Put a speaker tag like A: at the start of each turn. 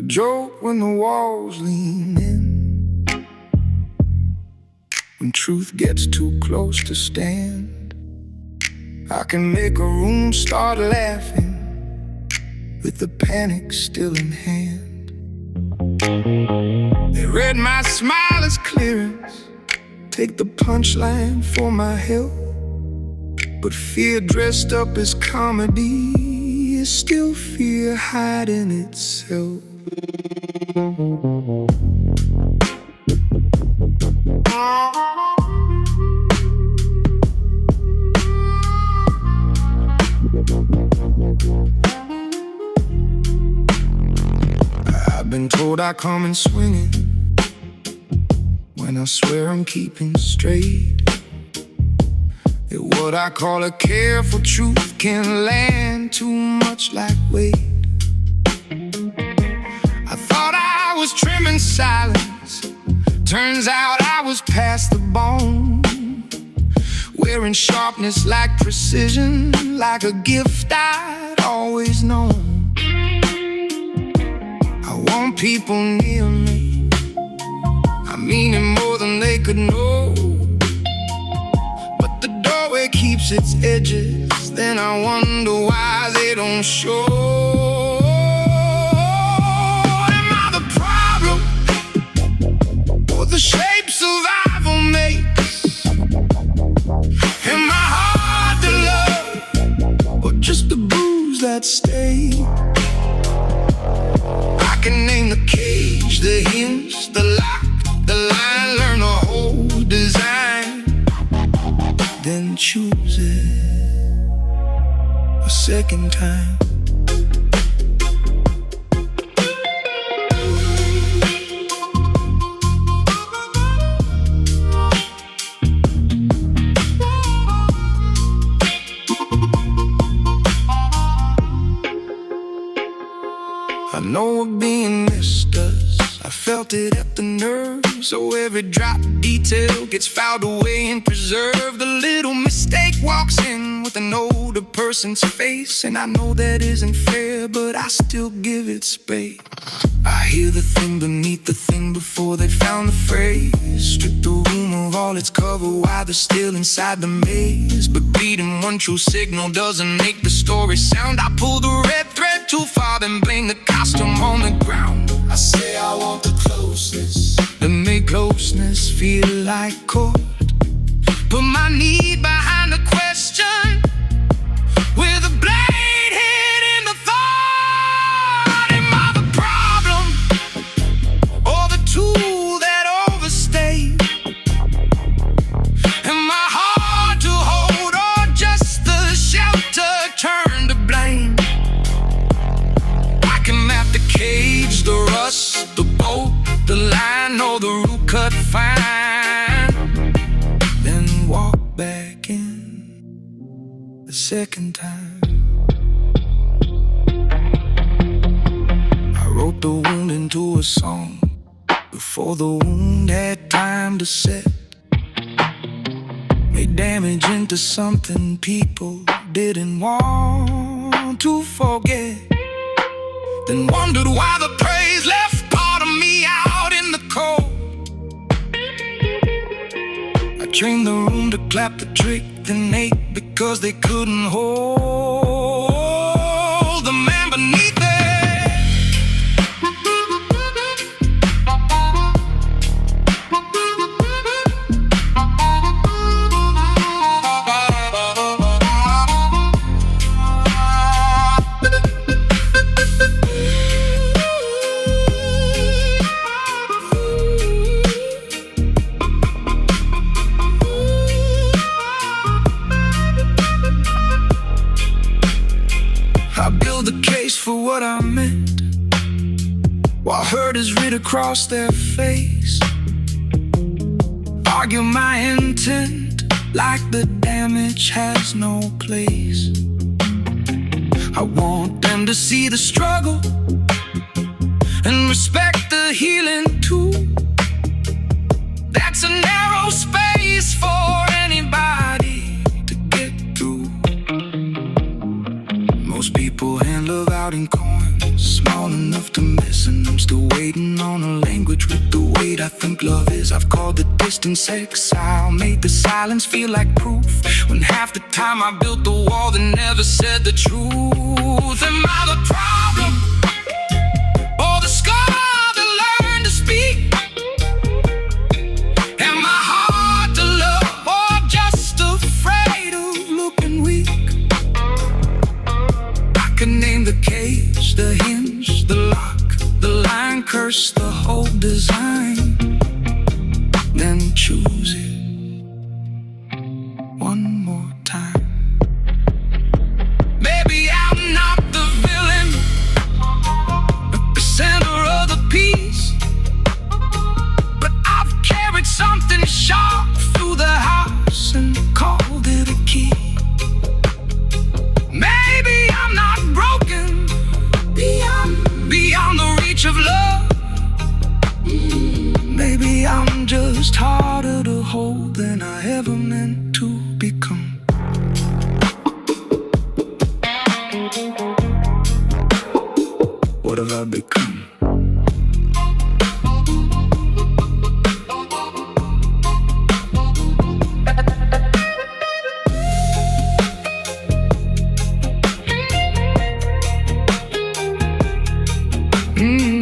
A: joke when the walls lean in, when truth gets too close to stand. I can make a room start laughing with the panic still in hand. They read my smile as clearance, take the punchline for my help. But fear dressed up as comedy is still fear hiding itself. I've been told I come in swinging when I swear I'm keeping straight. That what I call a careful truth can land too much like weight. I thought I was trimming silence, turns out I was past the bone, wearing sharpness like precision, like a gift I'd always known. I want people near me, I mean it more than they could know. But the doorway keeps its edges, then I wonder why they don't show. Am I the problem, or the shape survival makes? Am I hard to love, or just the bruise that stays? I can name the cage, the hinge, the lock, the line, learn the whole design, then choose it a second time. I know what being missed does, I felt it at the nerve. So every drop detail gets filed away and preserved. The little mistake walks in with an older person's face, and I know that isn't fair, but I still give it space. I hear the thing beneath the thing before they found the phrase. Strip the room of all its cover while they're still inside the maze. But reading one true signal doesn't make the story sound. I pull the red thread too far, then blame the costume on the ground. I say I want the closeness, to make closeness feel like court. Put my need behind the question, with a blade hid in the thought. Am I the problem, or the tool that overstays? Am I hard to hold, or just the shelter turned to blame? I can map the cage, the rust, the bolt, the line, know the root cut fine, then walk back in the second time. I wrote the wound into a song before the wound had time to set. Made damage into something people didn't want to forget. Then wondered why the praise left part of me out in the cold. I trained the room to clap the trick, then ate because they couldn't hold the man beneath it. I build the case for what I meant, while hurt is writ across their face. Argue my intent like the damage has no place. I want them to see the struggle and respect the healing too. That's a narrow space for anybody to get through. Most people hand love out in coins, small enough to miss, and I'm with the weight I think love is. I've called the distance exile, made the silence feel like proof, when half the time I built the wall that never said the truth. Am I the problem, or the scar that learned to speak? Am I hard to love, or just afraid of looking weak? I can name the cage, the hinge, the lock, the line, curse the whole design, then choose it one more time. Maybe I'm not the villain, the center of the piece, but I've carried something sharp through the house and called it a key. Maybe I'm not broken, beyond the reach of love. Maybe I'm just harder to hold than I ever meant to become. What have I become? Mm-hmm.